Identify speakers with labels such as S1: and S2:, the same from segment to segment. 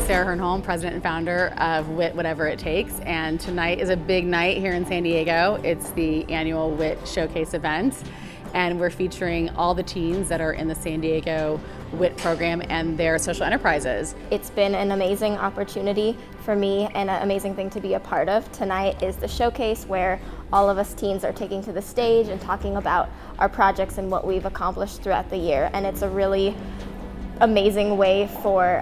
S1: Sarah Hernholm, president and founder of WIT Whatever It Takes, and tonight is a big night here in San Diego. It's the annual WIT Showcase event, and we're featuring all the teens that are in the San Diego WIT program and their social enterprises.
S2: It's been an amazing opportunity for me and an amazing thing to be a part of. Tonight is the showcase where all of us teens are taking to the stage and talking about our projects and what we've accomplished throughout the year, and it's a really amazing way for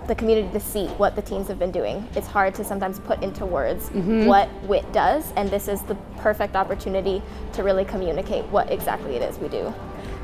S2: the community to see what the teens have been doing. It's hard to sometimes put into words what WIT does, and this is the perfect opportunity to really communicate what exactly it is we do.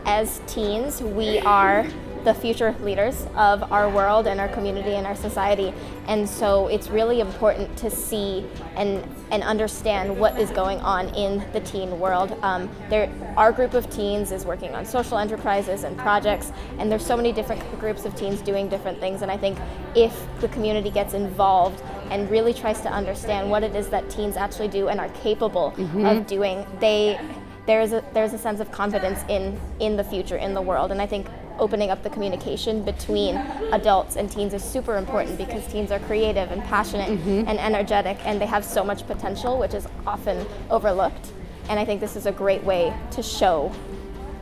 S2: As teens, we are the future leaders of our world and our community and our society, and so it's really important to see and understand what is going on in the teen world. Our group of teens is working on social enterprises and projects, and there's so many different groups of teens doing different things, and I think if the community gets involved and really tries to understand what it is that teens actually do and are capable of doing, there's a sense of confidence in the future, in the world, and I think opening up the communication between adults and teens is super important because teens are creative and passionate and energetic, and they have so much potential, which is often overlooked. And I think this is a great way to show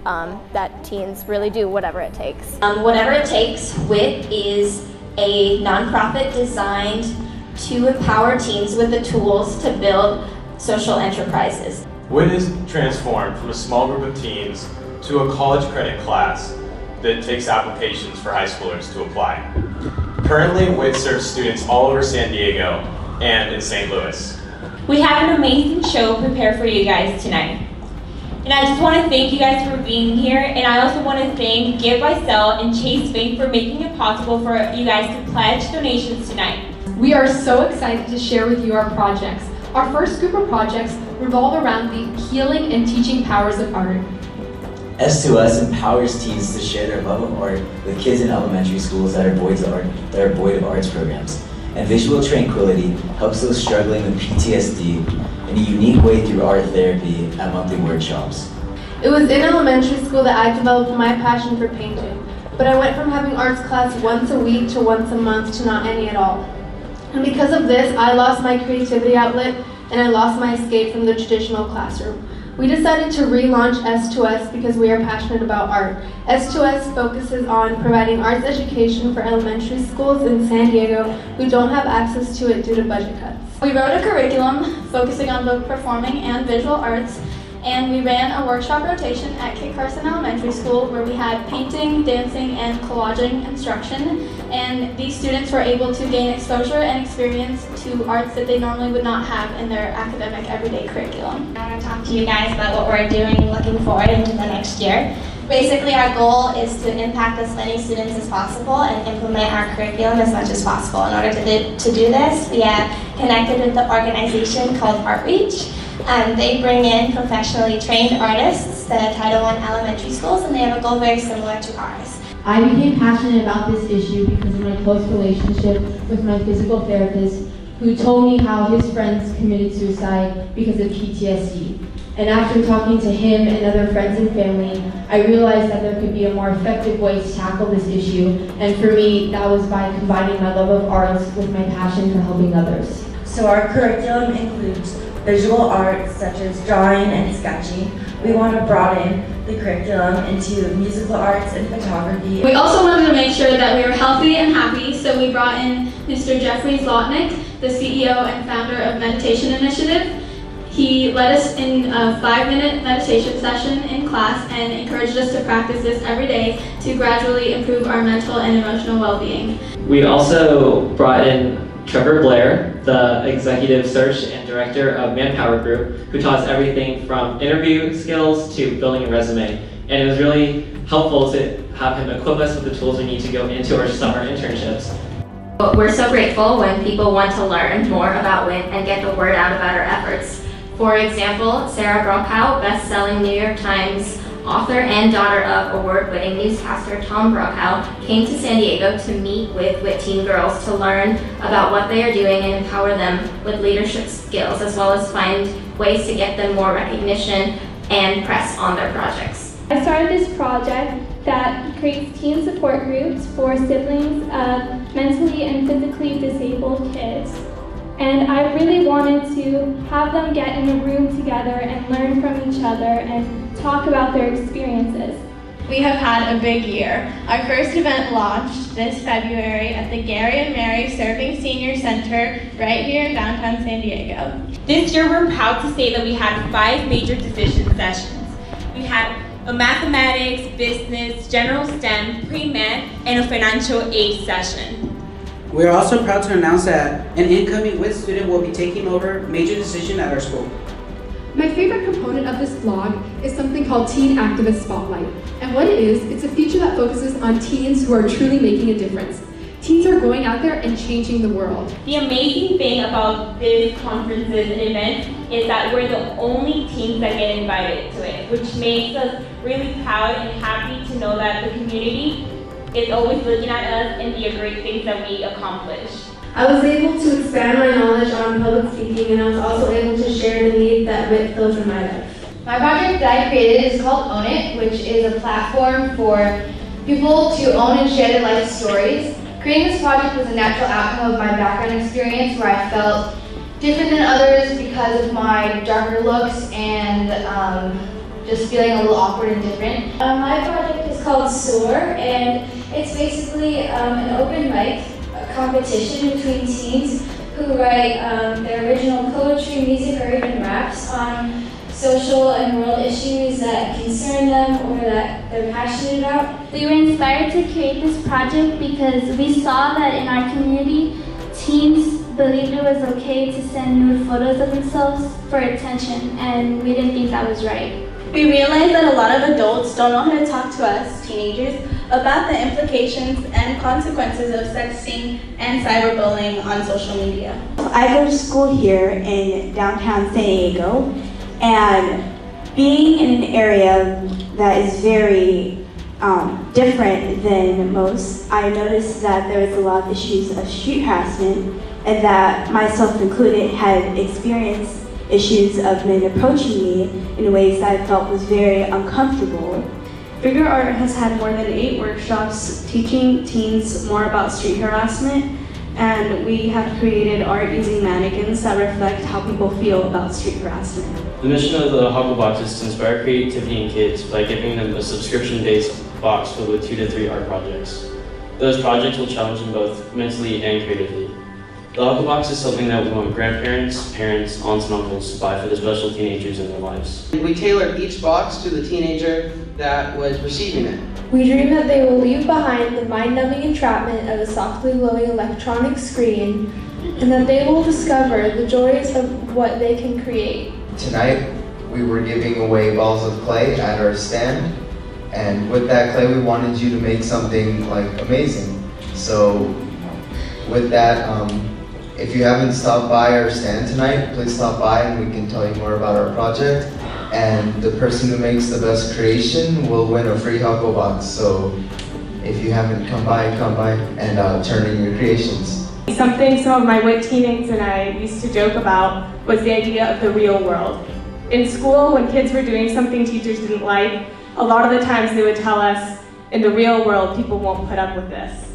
S2: that teens really do whatever it takes.
S3: Whatever It Takes, WIT is a nonprofit designed to empower teens with the tools to build social enterprises.
S4: WIT is transformed from a small group of teens to a college credit class that takes applications for high schoolers to apply. Currently, WIT serves students all over San Diego and in St. Louis.
S5: We have an amazing show prepared for you guys tonight. And I just want to thank you guys for being here, and I also want to thank Give by Sell and Chase Bank for making it possible for you guys to pledge donations tonight.
S6: We are so excited to share with you our projects. Our first group of projects revolve around the healing and teaching powers of art.
S7: S2S empowers teens to share their love of art with kids in elementary schools that are void of arts programs. And Visual Tranquility helps those struggling with PTSD in a unique way through art therapy at monthly workshops.
S8: It was in elementary school that I developed my passion for painting, but I went from having arts class once a week to once a month to not any at all. And because of this, I lost my creativity outlet and I lost my escape from the traditional classroom. We decided to relaunch S2S because we are passionate about art. S2S focuses on providing arts education for elementary schools in San Diego who don't have access to it due to budget cuts.
S9: We wrote a curriculum focusing on both performing and visual arts, and we ran a workshop rotation at Kit Carson Elementary School where we had painting, dancing, and collaging instruction, and these students were able to gain exposure and experience to arts that they normally would not have in their academic everyday curriculum.
S3: I want to talk to you guys about what we're doing looking forward into the next year. Basically, our goal is to impact as many students as possible and implement our curriculum as much as possible. In order to do this, we have connected with the organization called Artreach. They bring in professionally trained artists to Title I elementary schools, and they have a goal very similar to ours.
S10: I became passionate about this issue because of my close relationship with my physical therapist, who told me how his friends committed suicide because of PTSD. And after talking to him and other friends and family, I realized that there could be a more effective way to tackle this issue, and for me, that was by combining my love of arts with my passion for helping others.
S11: So our curriculum includes visual arts such as drawing and sketching. We want to broaden the curriculum into musical arts and photography.
S9: We also wanted to make sure that we were healthy and happy, so we brought in Mr. Jeffrey Zlotnick, the CEO and founder of Meditation Initiative. He led us in a 5-minute meditation session in class and encouraged us to practice this every day to gradually improve our mental and emotional well-being.
S12: We also brought in Trevor Blair, the executive search and director of Manpower Group, who taught us everything from interview skills to building a resume. And it was really helpful to have him equip us with the tools we need to go into our summer internships.
S2: We're so grateful when people want to learn more about WIT and get the word out about our efforts. For example, Sarah Brokaw, best-selling New York Times author and daughter of award-winning newscaster Tom Brokaw, came to San Diego to meet with WIT teen girls to learn about what they are doing and empower them with leadership skills, as well as find ways to get them more recognition and press on their projects.
S13: I started this project
S9: that creates teen support groups for siblings of mentally and physically disabled kids. And I really wanted to have them get in a room together and learn from each other and talk about their experiences.
S3: We have had a big year. Our first event launched this February at the Gary and Mary Serving Senior Center right here in downtown San Diego.
S5: This year we're proud to say that we had 5 major decision sessions. We had a mathematics, business, general STEM, pre-med, and a financial aid session.
S13: We are also proud to announce that an incoming WIT student will be taking over major decision at our school.
S6: My favorite component of this vlog is something called Teen Activist Spotlight. And what it is, it's a feature that focuses on teens who are truly making a difference. Teens are going out there and changing the world.
S5: The amazing thing about this conferences and events is that we're the only teams that get invited to it, which makes us really proud and happy to know that the community is always looking at us and the great things that we accomplish.
S8: I was able to expand my knowledge on public speaking, and I was also able to share the need that WIT fills in my life.
S14: My project that I created is called Own It, which is a platform for people to own and share their life stories. Creating this project was a natural outcome of my background experience where I felt different than others because of my darker looks and just feeling a little awkward and different.
S9: My project is called SOAR, and it's basically an open mic competition between teens who write their original poetry, music, or even raps on social and world issues that concern them or that they're passionate about.
S15: We were inspired to create this project because we saw that in our community, teens believed it was okay to send nude photos of themselves for attention, and we didn't think that was right.
S3: We realized that a lot of adults don't know how to talk to us, teenagers, about the implications and consequences of sexting and cyberbullying on social media.
S11: I go to school here in downtown San Diego, and being in an area that is very different than most, I noticed that there was a lot of issues of street harassment, and that myself included had experienced issues of men approaching me in ways that I felt was very uncomfortable.
S16: Figure Art has had more than 8 workshops teaching teens more about street harassment, and we have created art using mannequins that reflect how people feel about street harassment.
S17: The mission of the Hugglebox is to inspire creativity in kids by giving them a subscription-based box filled with 2 to 3 art projects. Those projects will challenge them both mentally and creatively. The Hugglebox is something that we want grandparents, parents, aunts, and uncles to buy for the special teenagers in their lives.
S13: We tailored each box to the teenager that was receiving it.
S8: We dream that they will leave behind the mind-numbing entrapment of a softly glowing electronic screen, and that they will discover the joys of what they can create.
S18: Tonight, we were giving away balls of clay at our stand, and with that clay, we wanted you to make something like amazing. So, with that, if you haven't stopped by our stand tonight, please stop by and we can tell you more about our project. And the person who makes the best creation will win a free Hugglebox. So if you haven't come by and turn in your creations.
S19: Something some of my WIT teammates and I used to joke about was the idea of the real world. In school, when kids were doing something teachers didn't like, a lot of the times they would tell us, in the real world, people won't put up with this.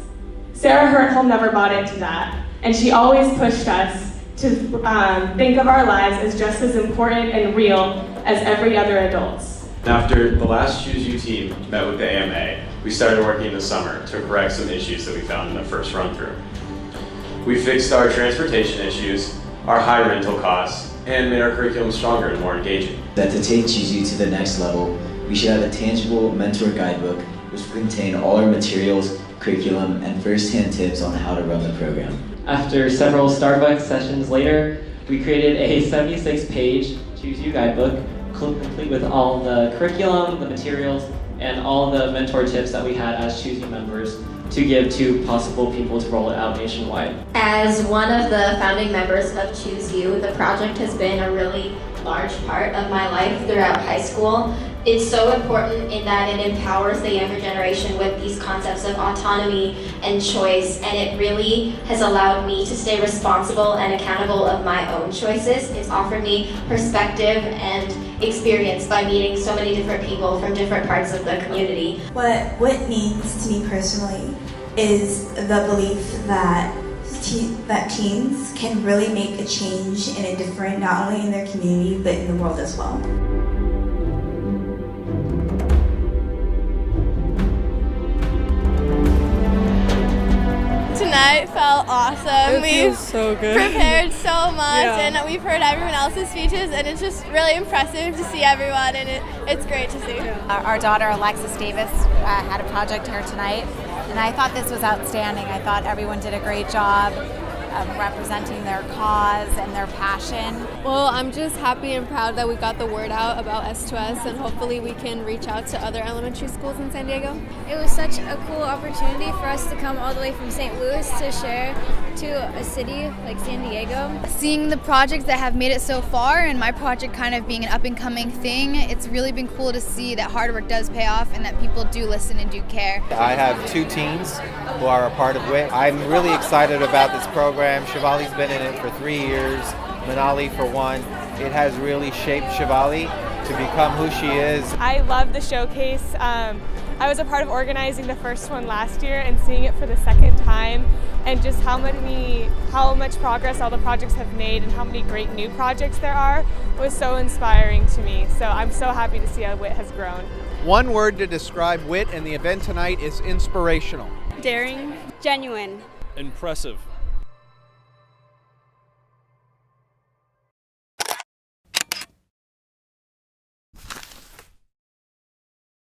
S19: Sarah Hurtholm never bought into that. And she always pushed us to think of our lives as just as important and real as every other adult's.
S4: After the last Choose You team met with the AMA, we started working this summer to correct some issues that we found in the first run-through. We fixed our transportation issues, our high rental costs, and made our curriculum stronger and more engaging.
S7: That to take Choose You to the next level, we should have a tangible mentor guidebook which will contain all our materials, curriculum, and first-hand tips on how to run the program.
S12: After several Starbucks sessions later, we created a 76-page Choose You guidebook, complete with all the curriculum, the materials, and all the mentor tips that we had as Choose You members to give to possible people to roll it out nationwide.
S2: As one of the founding members of Choose You, the project has been a really large part of my life throughout high school. It's so important in that it empowers the younger generation with these concepts of autonomy and choice, and it really has allowed me to stay responsible and accountable of my own choices. It's offered me perspective and
S3: experience by meeting so many different people from different parts of the community.
S20: What WIT means to me personally is the belief that teens can really make a change and a difference, not only in their community, but in the world as well.
S21: Tonight felt awesome.
S22: It feels so good.
S21: Prepared so much,
S22: Yeah.
S21: and we've heard everyone else's speeches, and it's just really impressive to see everyone, and it's great to see.
S23: Our daughter Alexis Davis had a project here tonight, and I thought this was outstanding. I thought everyone did a great job of representing their cause and their passion.
S22: Well, I'm just happy and proud that we got the word out about S2S, and hopefully we can reach out to other elementary schools in San Diego.
S24: It was such a cool opportunity for us to come all the way from St. Louis to share to a city like San Diego.
S25: Seeing the projects that have made it so far, and my project kind of being an up-and-coming thing, it's really been cool to see that hard work does pay off and that people do listen and do care.
S26: I have 2 teens who are a part of WIT. I'm really excited about this program. Shivali's been in it for 3 years, Manali for 1. It has really shaped Shivali to become who she is.
S19: I love the showcase. I was a part of organizing the first one last year and seeing it for the second time, and just how much progress all the projects have made and how many great new projects there are was so inspiring to me. So I'm so happy to see how WIT has grown.
S27: One word to describe WIT and the event tonight is inspirational.
S28: Daring. Genuine.
S29: Impressive.